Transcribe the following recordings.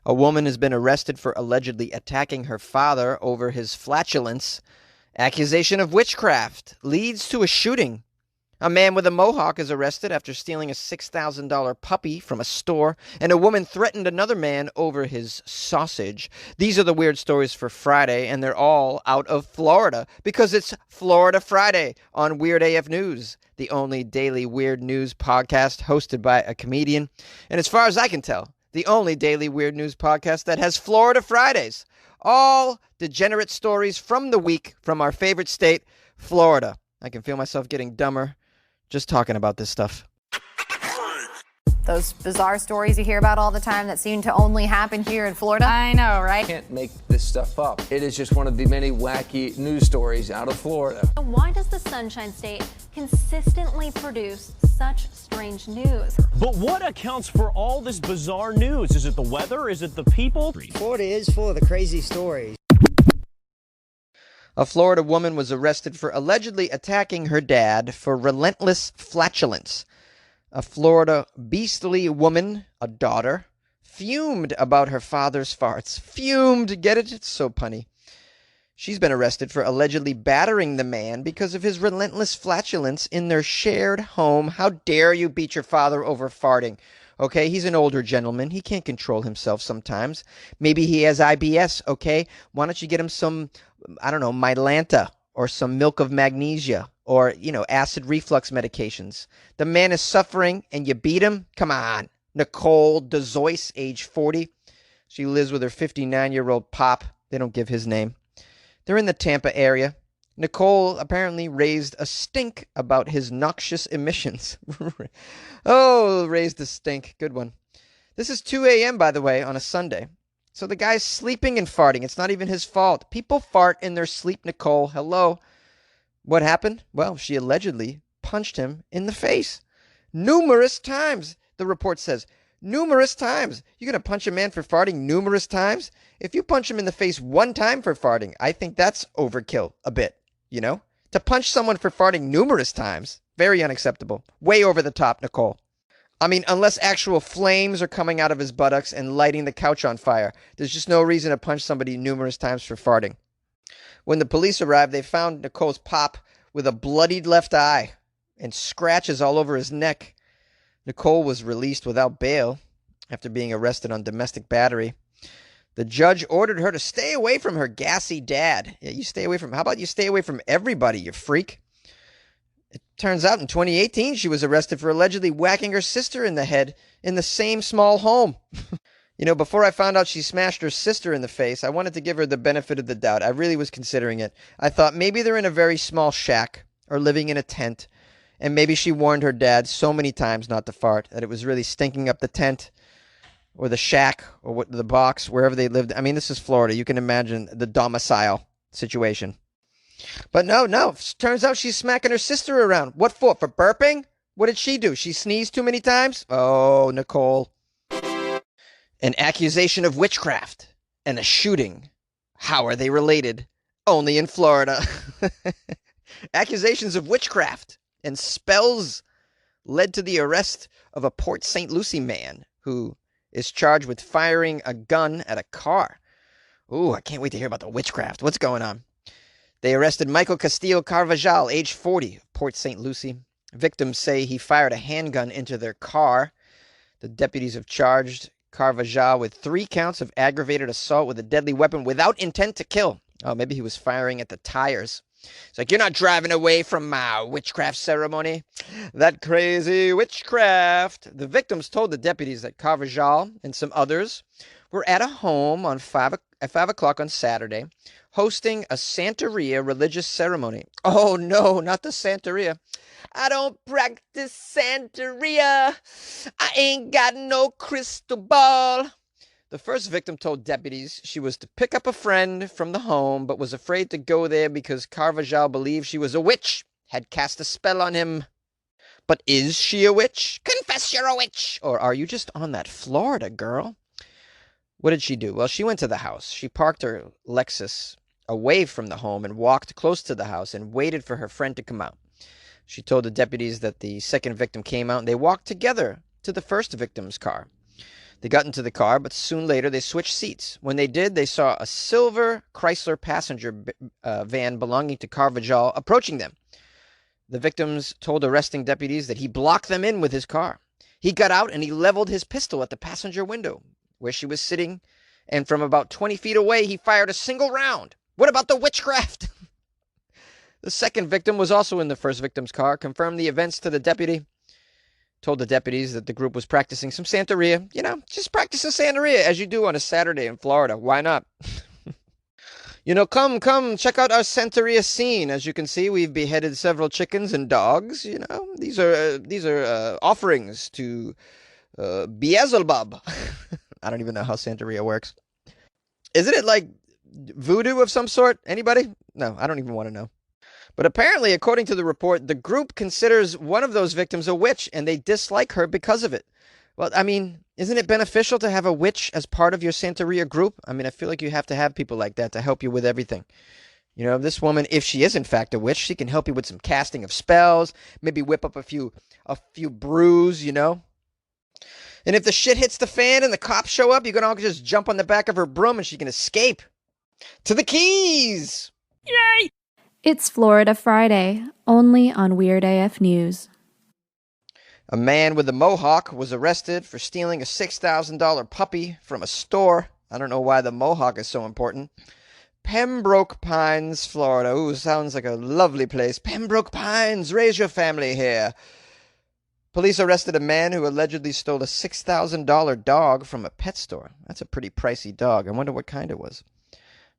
A woman has been arrested for allegedly attacking her father over his flatulence. Accusation of witchcraft leads to a shooting. A man with a Mohawk is arrested after stealing a $6,000 puppy from a store, and a woman threatened another man over his sausage. These are the weird stories for Friday, and they're all out of Florida, because it's Florida Friday on Weird AF News, the only daily weird news podcast hosted by a comedian, and as far as I can tell, the only daily weird news podcast that has Florida Fridays. All degenerate stories from the week from our favorite state, Florida. I can feel myself getting dumber just talking about this stuff. Those bizarre stories you hear about all the time that seem to only happen here in Florida. I know, right? Can't make this stuff up. It is just one of the many wacky news stories out of Florida. Why does the Sunshine State consistently produce such strange news? But what accounts for all this bizarre news? Is it the weather? Is it the people? Florida is full of the crazy stories. A Florida woman was arrested for allegedly attacking her dad for relentless flatulence. A Florida beastly woman, a daughter, fumed about her father's farts. Fumed, get it? It's so punny. She's been arrested for allegedly battering the man because of his relentless flatulence in their shared home. How dare you beat your father over farting? Okay, he's an older gentleman. He can't control himself sometimes. Maybe he has IBS, okay? Why don't you get him some, I don't know, Mylanta or some milk of magnesia or, acid reflux medications. The man is suffering and you beat him? Come on. Nicole DeZoyce, age 40. She lives with her 59-year-old pop. They don't give his name. They're in the Tampa area. Nicole apparently raised a stink about his noxious emissions. Oh, raised a stink. Good one. This is 2 a.m., by the way, on a Sunday. So the guy's sleeping and farting. It's not even his fault. People fart in their sleep, Nicole. Hello. What happened? Well, she allegedly punched him in the face. Numerous times, the report says. Numerous times. You're going to punch a man for farting numerous times? If you punch him in the face one time for farting, I think that's overkill a bit. To punch someone for farting numerous times, very unacceptable. Way over the top, Nicole. I mean, unless actual flames are coming out of his buttocks and lighting the couch on fire, there's just no reason to punch somebody numerous times for farting. When the police arrived, they found Nicole's pop with a bloodied left eye and scratches all over his neck. Nicole was released without bail after being arrested on domestic battery. The judge ordered her to stay away from her gassy dad. Yeah, you stay away from... How about you stay away from everybody, you freak? It turns out in 2018, she was arrested for allegedly whacking her sister in the head in the same small home. Before I found out she smashed her sister in the face, I wanted to give her the benefit of the doubt. I really was considering it. I thought maybe they're in a very small shack or living in a tent, and maybe she warned her dad so many times not to fart that it was really stinking up the tent or the shack, or the box, wherever they lived. I mean, this is Florida. You can imagine the domicile situation. But no. Turns out she's smacking her sister around. What for? For burping? What did she do? She sneezed too many times? Oh, Nicole. An accusation of witchcraft and a shooting. How are they related? Only in Florida. Accusations of witchcraft and spells led to the arrest of a Port St. Lucie man who is charged with firing a gun at a car. Ooh, I can't wait to hear about the witchcraft. What's going on? They arrested Michael Castillo Carvajal, age 40, Port St. Lucie. Victims say he fired a handgun into their car. The deputies have charged Carvajal with 3 counts of aggravated assault with a deadly weapon without intent to kill. Oh, maybe he was firing at the tires. It's like, you're not driving away from my witchcraft ceremony. That crazy witchcraft. The victims told the deputies that Carvajal and some others were at a home at 5 o'clock on Saturday, hosting a Santeria religious ceremony. Oh, no, not the Santeria. I don't practice Santeria. I ain't got no crystal ball. The first victim told deputies she was to pick up a friend from the home, but was afraid to go there because Carvajal believed she was a witch, had cast a spell on him. But is she a witch? Confess you're a witch! Or are you just on that Florida, girl? What did she do? Well, she went to the house. She parked her Lexus away from the home and walked close to the house and waited for her friend to come out. She told the deputies that the second victim came out and they walked together to the first victim's car. They got into the car, but soon later they switched seats. When they did, they saw a silver Chrysler passenger van belonging to Carvajal approaching them. The victims told arresting deputies that he blocked them in with his car. He got out and he leveled his pistol at the passenger window where she was sitting, and from about 20 feet away, he fired a single round. What about the witchcraft? The second victim was also in the first victim's car, confirmed the events to the deputy, told the deputies that the group was practicing some Santeria. You know, just practicing Santeria as you do on a Saturday in Florida. Why not? You know, come, check out our Santeria scene. As you can see, we've beheaded several chickens and dogs. You know, these are offerings to Beelzebub. I don't even know how Santeria works. Isn't it like voodoo of some sort? Anybody? No, I don't even want to know. But apparently, according to the report, the group considers one of those victims a witch, and they dislike her because of it. Well, I mean, isn't it beneficial to have a witch as part of your Santeria group? I mean, I feel like you have to have people like that to help you with everything. You know, this woman, if she is in fact a witch, she can help you with some casting of spells, maybe whip up a few brews, you know. And if the shit hits the fan and the cops show up, you can all just jump on the back of her broom and she can escape. To the Keys! Yay! It's Florida Friday, only on Weird AF News. A man with a Mohawk was arrested for stealing a $6,000 puppy from a store. I don't know why the Mohawk is so important. Pembroke Pines, Florida. Ooh, sounds like a lovely place. Pembroke Pines, raise your family here. Police arrested a man who allegedly stole a $6,000 dog from a pet store. That's a pretty pricey dog. I wonder what kind it was.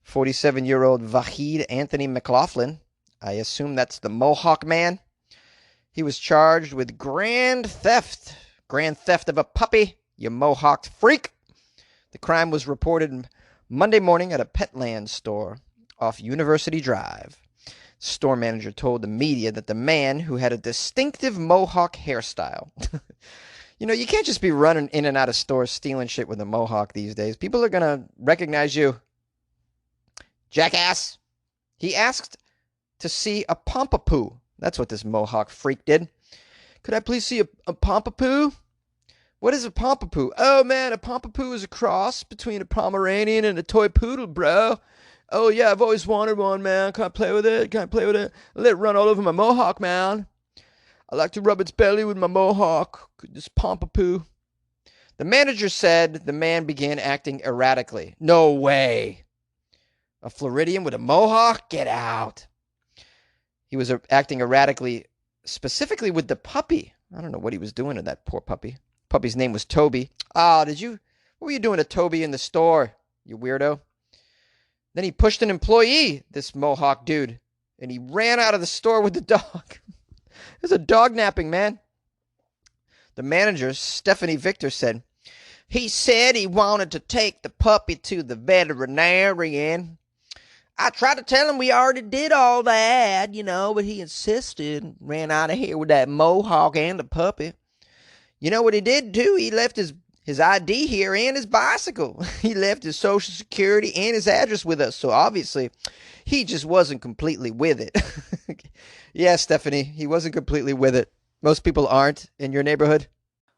47-year-old Vahid Anthony McLaughlin. I assume that's the Mohawk man. He was charged with grand theft. Grand theft of a puppy, you Mohawk freak. The crime was reported Monday morning at a Petland store off University Drive. Store manager told the media that the man, who had a distinctive Mohawk hairstyle. You know, you can't just be running in and out of stores stealing shit with a Mohawk these days. People are going to recognize you. Jackass. He asked to see a pompapoo. That's what this Mohawk freak did. Could I please see a pompapoo? What is a pompapoo? Oh, man, a pompapoo is a cross between a Pomeranian and a toy poodle, bro. Oh, yeah, I've always wanted one, man. Can I play with it? Can I play with it? Let it run all over my Mohawk, man. I like to rub its belly with my Mohawk. This pompapoo. The manager said the man began acting erratically. No way. A Floridian with a Mohawk? Get out. He was acting erratically, specifically with the puppy. I don't know what he was doing to that poor puppy. Puppy's name was Toby. Ah, what were you doing to Toby in the store, you weirdo? Then he pushed an employee, this Mohawk dude, and he ran out of the store with the dog. There's a dog napping, man. The manager, Stephanie Victor, said, he said he wanted to take the puppy to the veterinarian. I tried to tell him we already did all that, you know, but he insisted, ran out of here with that Mohawk and the puppy. You know what he did, too? He left his ID here and his bicycle. He left his social security and his address with us, so obviously he just wasn't completely with it. Yeah, Stephanie, he wasn't completely with it. Most people aren't in your neighborhood.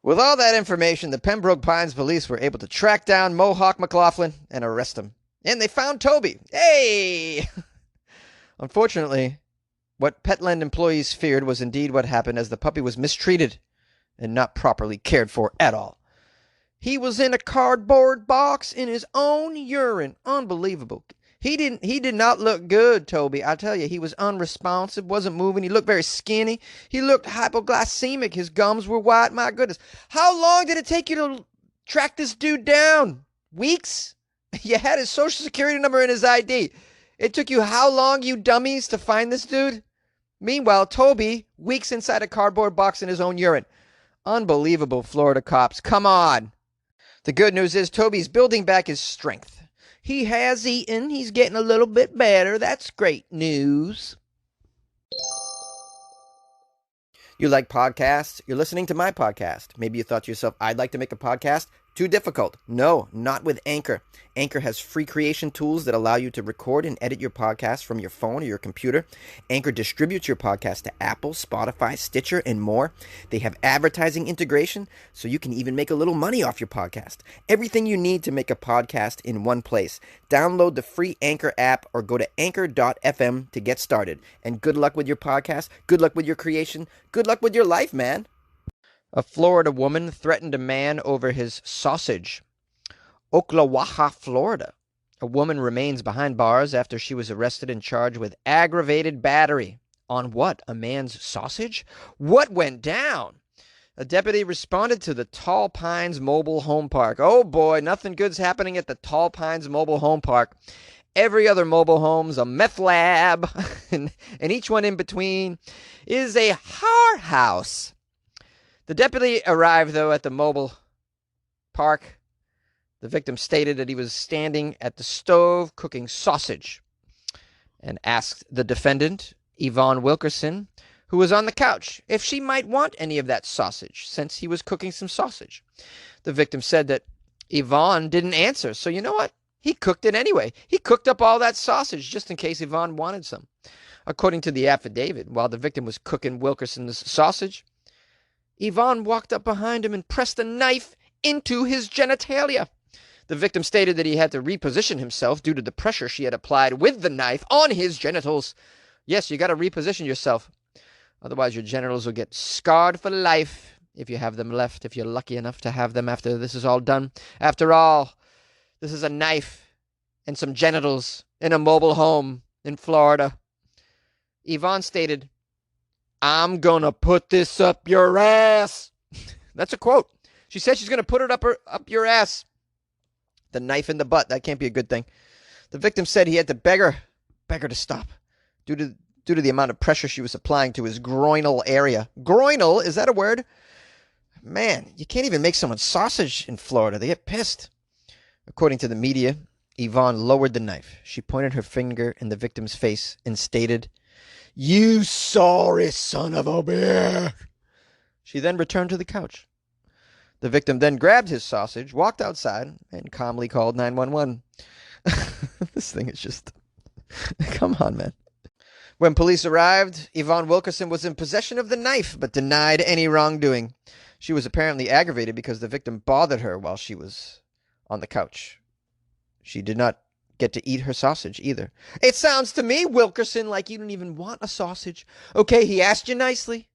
With all that information, the Pembroke Pines police were able to track down Mohawk McLaughlin and arrest him. And they found Toby. Hey! Unfortunately, what Petland employees feared was indeed what happened, as the puppy was mistreated and not properly cared for at all. He was in a cardboard box in his own urine. Unbelievable. He did not look good, Toby. I tell you, he was unresponsive, wasn't moving. He looked very skinny. He looked hypoglycemic. His gums were white. My goodness. How long did it take you to track this dude down? Weeks? You had his social security number and his ID. It took you how long, you dummies, to find this dude? Meanwhile, Toby, weeks inside a cardboard box in his own urine. Unbelievable, Florida cops. Come on. The good news is Toby's building back his strength. He has eaten. He's getting a little bit better. That's great news. You like podcasts? You're listening to my podcast. Maybe you thought to yourself, I'd like to make a podcast. Too difficult? No, not with Anchor. Anchor has free creation tools that allow you to record and edit your podcast from your phone or your computer. Anchor distributes your podcast to Apple, Spotify, Stitcher, and more. They have advertising integration, so you can even make a little money off your podcast. Everything you need to make a podcast in one place. Download the free Anchor app or go to anchor.fm to get started. And good luck with your podcast. Good luck with your creation. Good luck with your life, man. A Florida woman threatened a man over his sausage. Ocklawaha, Florida. A woman remains behind bars after she was arrested and charged with aggravated battery. On what? A man's sausage? What went down? A deputy responded to the Tall Pines Mobile Home Park. Oh boy, nothing good's happening at the Tall Pines Mobile Home Park. Every other mobile home's a meth lab, and each one in between is a whorehouse. The deputy arrived, though, at the mobile park. The victim stated that he was standing at the stove cooking sausage and asked the defendant, Yvonne Wilkerson, who was on the couch, if she might want any of that sausage, since he was cooking some sausage. The victim said that Yvonne didn't answer, so you know what? He cooked it anyway. He cooked up all that sausage just in case Yvonne wanted some. According to the affidavit, while the victim was cooking Wilkerson's sausage, Yvonne walked up behind him and pressed a knife into his genitalia. The victim stated that he had to reposition himself due to the pressure she had applied with the knife on his genitals. Yes, you got to reposition yourself. Otherwise, your genitals will get scarred for life if you have them left, if you're lucky enough to have them after this is all done. After all, this is a knife and some genitals in a mobile home in Florida. Yvonne stated, I'm going to put this up your ass. That's a quote. She said she's going to put it up your ass. The knife in the butt, that can't be a good thing. The victim said he had to beg her to stop due to the amount of pressure she was applying to his groinal area. Groinal, is that a word? Man, you can't even make someone sausage in Florida. They get pissed. According to the media, Yvonne lowered the knife. She pointed her finger in the victim's face and stated, You sorry son of a bitch. She then returned to the couch. The victim then grabbed his sausage, walked outside, and calmly called 911. This thing is just... Come on, man. When police arrived, Yvonne Wilkerson was in possession of the knife, but denied any wrongdoing. She was apparently aggravated because the victim bothered her while she was on the couch. She did not get to eat her sausage either. It sounds to me, Wilkerson, like you don't even want a sausage. Okay, he asked you nicely,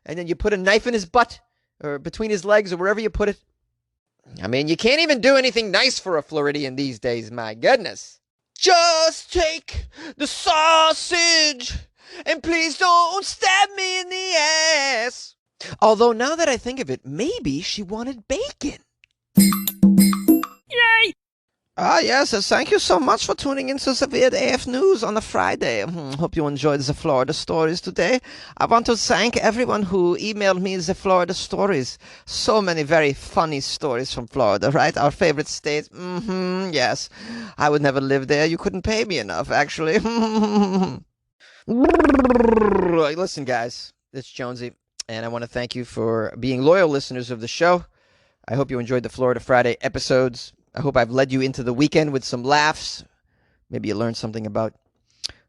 and then you put a knife in his butt, or between his legs, or wherever you put it. I mean, you can't even do anything nice for a Floridian these days, my goodness. Just take the sausage, and please don't stab me in the ass. Although, now that I think of it, maybe she wanted bacon. Yay! Yes, thank you so much for tuning in to the Weird AF News on a Friday. Hope you enjoyed the Florida stories today. I want to thank everyone who emailed me the Florida stories. So many very funny stories from Florida, right? Our favorite state. Yes. I would never live there. You couldn't pay me enough, actually. Listen, guys, it's Jonesy, and I want to thank you for being loyal listeners of the show. I hope you enjoyed the Florida Friday episodes. I hope I've led you into the weekend with some laughs. Maybe you learned something about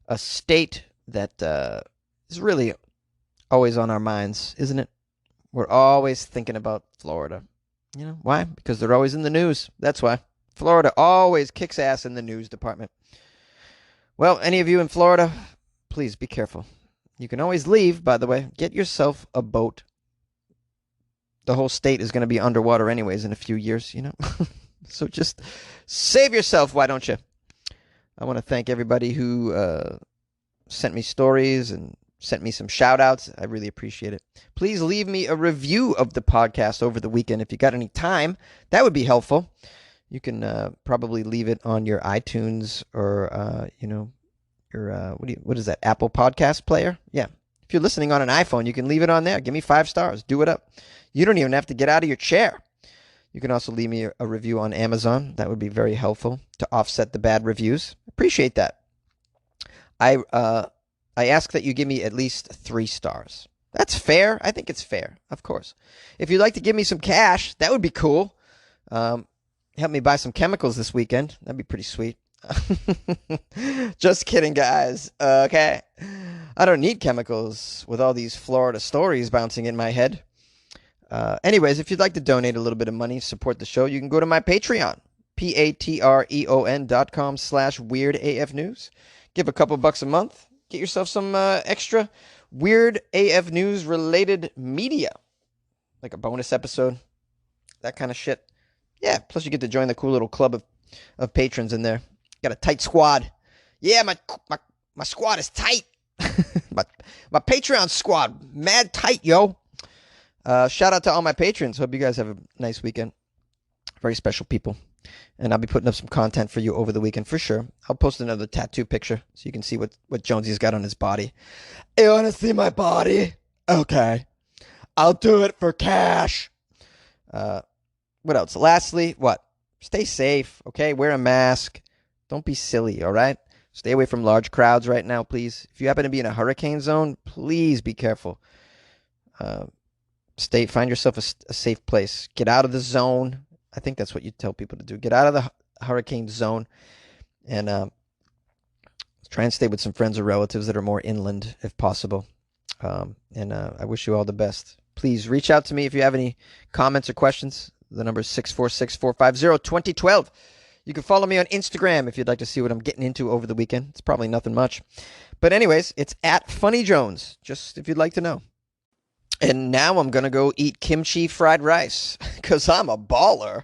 a state that is really always on our minds, isn't it? We're always thinking about Florida. You know, why? Because they're always in the news. That's why. Florida always kicks ass in the news department. Well, any of you in Florida, please be careful. You can always leave, by the way. Get yourself a boat. The whole state is going to be underwater anyways in a few years, you know. So just save yourself, why don't you? I want to thank everybody who sent me stories and sent me some shout-outs. I really appreciate it. Please leave me a review of the podcast over the weekend if you got any time. That would be helpful. You can probably leave it on your iTunes or, your, what is that, Apple Podcast Player? Yeah. If you're listening on an iPhone, you can leave it on there. Give me 5 stars. Do it up. You don't even have to get out of your chair. You can also leave me a review on Amazon. That would be very helpful to offset the bad reviews. Appreciate that. I ask that you give me at least 3 stars. That's fair. I think it's fair, of course. If you'd like to give me some cash, that would be cool. Help me buy some chemicals this weekend. That'd be pretty sweet. Just kidding, guys. Okay. I don't need chemicals with all these Florida stories bouncing in my head. Anyways, if you'd like to donate a little bit of money, support the show, you can go to my Patreon, patreon.com/weirdafnews. Give a couple bucks a month. Get yourself some extra Weird AF News related media. Like a bonus episode. That kind of shit. Yeah, plus you get to join the cool little club of patrons in there. Got a tight squad. Yeah, my squad is tight. my Patreon squad, mad tight, yo. Shout out to all my patrons. Hope you guys have a nice weekend. Very special people. And I'll be putting up some content for you over the weekend for sure. I'll post another tattoo picture so you can see what Jonesy's got on his body. You want to see my body? Okay. I'll do it for cash. What else? Lastly, what? Stay safe, okay? Wear a mask. Don't be silly, all right? Stay away from large crowds right now, please. If you happen to be in a hurricane zone, please be careful. Find yourself a safe place. Get out of the zone. I think that's what you tell people to do. Get out of the hurricane zone and try and stay with some friends or relatives that are more inland if possible. I wish you all the best. Please reach out to me if you have any comments or questions. The number is 646-450-2012. You can follow me on Instagram if you'd like to see what I'm getting into over the weekend. It's probably nothing much. But anyways, it's at Funny Jones, just if you'd like to know. And now I'm going to go eat kimchi fried rice because I'm a baller.